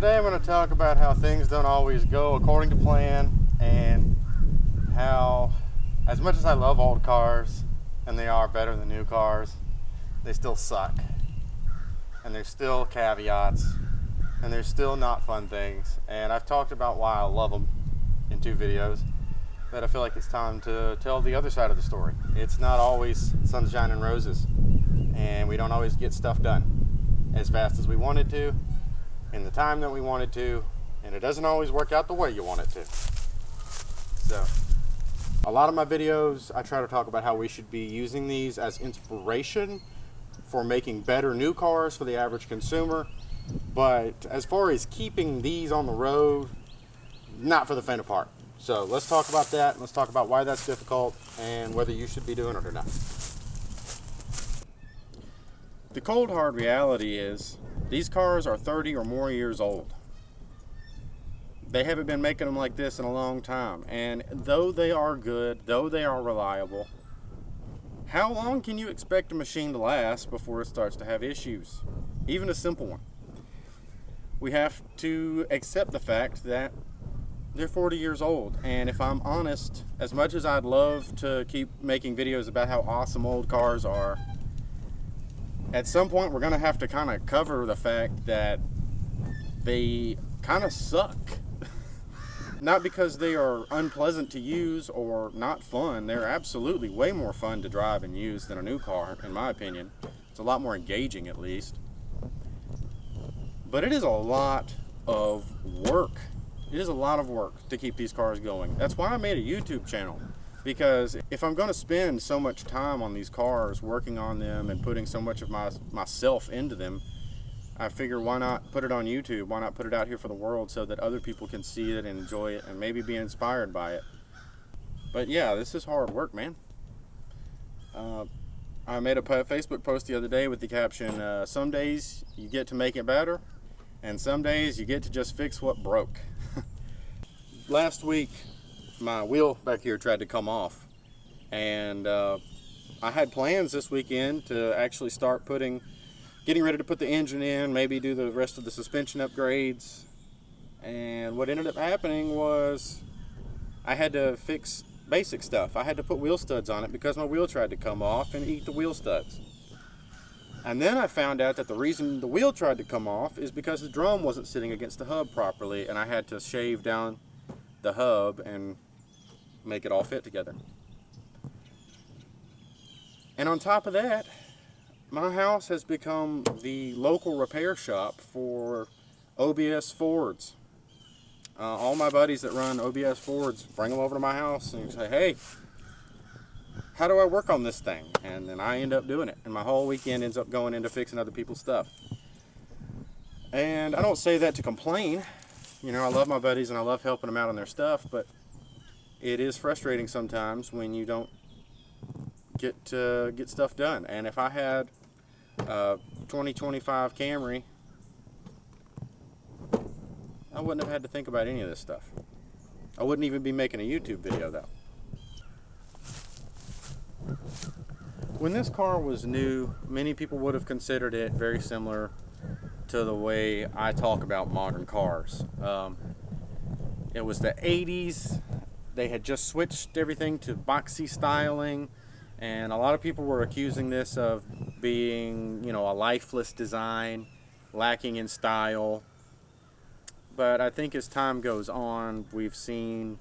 today I'm going to talk about how things don't always go according to plan, and how, as much as I love old cars and they are better than new cars, they still suck. And there's still caveats, and there's still not fun things. And I've talked about why I love them in 2 videos, but I feel like it's time to tell the other side of the story. It's not always sunshine and roses, and we don't always get stuff done as fast as we wanted to, in the time that we wanted to, and it doesn't always work out the way you want it to. So, a lot of my videos, I try to talk about how we should be using these as inspiration for making better new cars for the average consumer. But as far as keeping these on the road, not for the faint of heart. So let's talk about that, and let's talk about why that's difficult and whether you should be doing it or not. The cold hard reality is these cars are 30 or more years old. They haven't been making them like this in a long time, and though they are good, though they are reliable, how long can you expect a machine to last before it starts to have issues? Even a simple one. We have to accept the fact that they're 40 years old, and if I'm honest, as much as I'd love to keep making videos about how awesome old cars are, at some point we're going to have to kind of cover the fact that they kind of suck. Not because they are unpleasant to use or not fun. They're absolutely way more fun to drive and use than a new car, in my opinion. It's a lot more engaging, at least. But it is a lot of work. It is a lot of work to keep these cars going. That's why I made a YouTube channel. Because if I'm going to spend so much time on these cars, working on them and putting so much of myself into them, I figure, why not put it on YouTube? Why not put it out here for the world so that other people can see it and enjoy it and maybe be inspired by it? But yeah, this is hard work, man. I made a Facebook post the other day with the caption, some days you get to make it better, and some days you get to just fix what broke. Last week, my wheel back here tried to come off, and I had plans this weekend to actually start getting ready to put the engine in, maybe do the rest of the suspension upgrades. And what ended up happening was I had to fix basic stuff. I had to put wheel studs on it because my wheel tried to come off and eat the wheel studs. And then I found out that the reason the wheel tried to come off is because the drum wasn't sitting against the hub properly, and I had to shave down the hub and make it all fit together. And on top of that, my house has become the local repair shop for OBS Fords. All my buddies that run OBS Fords bring them over to my house and say, hey, how do I work on this thing? And then I end up doing it. And my whole weekend ends up going into fixing other people's stuff. And I don't say that to complain. You know, I love my buddies and I love helping them out on their stuff, but it is frustrating sometimes when you don't get stuff done. And if I had a 2025 Camry, I wouldn't have had to think about any of this stuff. I wouldn't even be making a YouTube video though. When this car was new, many people would have considered it very similar to the way I talk about modern cars. It was the 80s. They had just switched everything to boxy styling, and a lot of people were accusing this of being, you know, a lifeless design, lacking in style. But I think as time goes on, we've seen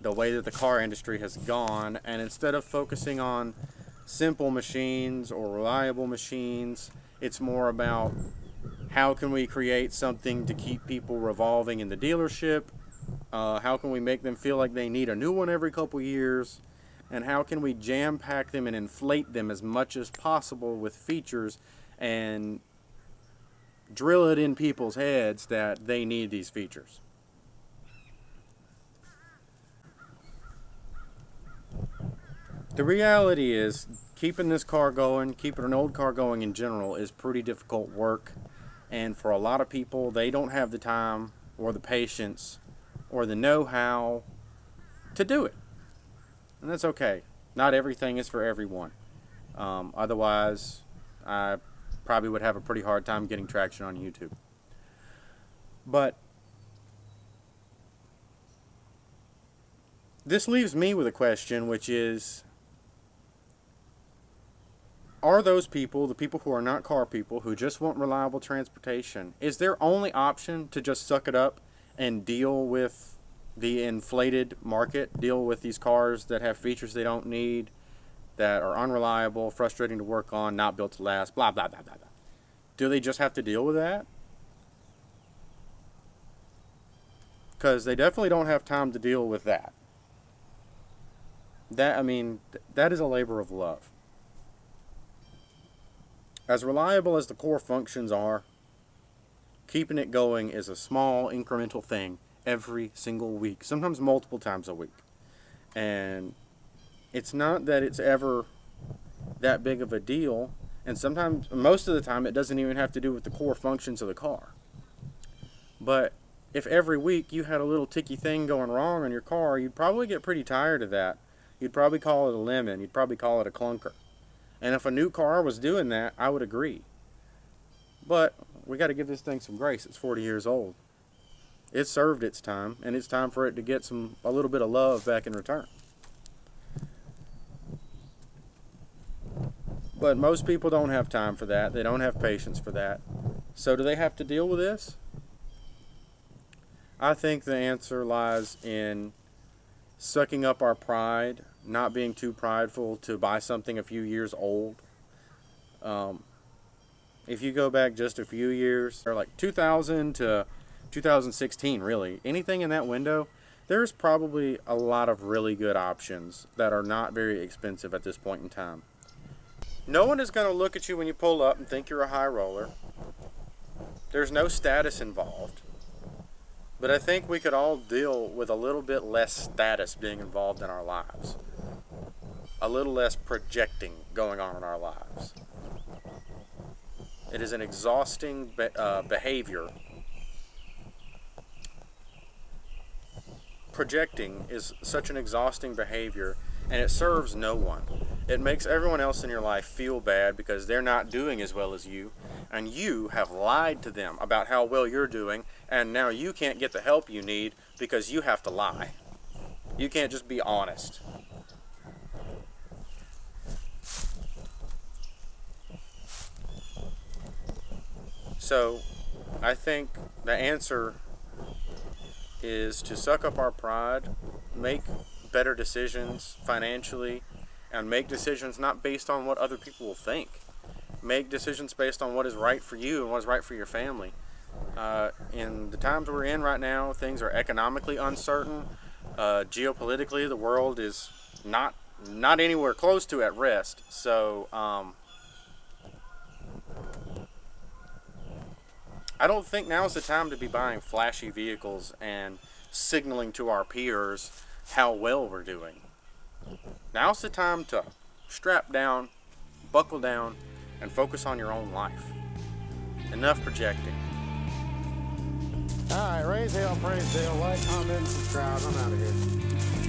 the way that the car industry has gone, and instead of focusing on simple machines or reliable machines, it's more about how can we create something to keep people revolving in the dealership, how can we make them feel like they need a new one every couple years, and how can we jam-pack them and inflate them as much as possible with features and drill it in people's heads that they need these features. The reality is, keeping this car going, keeping an old car going in general, is pretty difficult work. And for a lot of people, they don't have the time or the patience or the know-how to do it. And that's okay. Not everything is for everyone. Otherwise, I probably would have a pretty hard time getting traction on YouTube. But This leaves me with a question, which is, are those people, the people who are not car people, who just want reliable transportation, is their only option to just suck it up and deal with the inflated market, deal with these cars that have features they don't need, that are unreliable, frustrating to work on, not built to last, blah, blah, blah, blah, blah? Do they just have to deal with that? Because they definitely don't have time to deal with that. That is a labor of love. As reliable as the core functions are, keeping it going is a small incremental thing every single week, sometimes multiple times a week. And it's not that it's ever that big of a deal, and sometimes, most of the time, it doesn't even have to do with the core functions of the car. But if every week you had a little ticky thing going wrong on your car, you'd probably get pretty tired of that. You'd probably call it a lemon. You'd probably call it a clunker. And if a new car was doing that, I would agree. But we got to give this thing some grace. It's 40 years old. It served its time, and it's time for it to get a little bit of love back in return. But most people don't have time for that. They don't have patience for that. So do they have to deal with this? I think the answer lies in sucking up our pride, not being too prideful to buy something a few years old. If you go back just a few years, or like 2000 to 2016, really, anything in that window, there's probably a lot of really good options that are not very expensive at this point in time. No one is going to look at you when you pull up and think you're a high roller. There's no status involved. But I think we could all deal with a little bit less status being involved in our lives. A little less projecting going on in our lives. It is an exhausting behavior. Projecting is such an exhausting behavior, and it serves no one. It makes everyone else in your life feel bad because they're not doing as well as you, and you have lied to them about how well you're doing, and now you can't get the help you need because you have to lie. You can't just be honest. So, I think the answer is to suck up our pride, make better decisions financially, and make decisions not based on what other people will think. Make decisions based on what is right for you and what is right for your family. In the times we're in right now, things are economically uncertain. Geopolitically, the world is not anywhere close to at rest. So, I don't think now's the time to be buying flashy vehicles and signaling to our peers how well we're doing. Now's the time to strap down, buckle down, and focus on your own life. Enough projecting. Alright, raise hell, praise Dale, like, comment, subscribe. I'm out of here.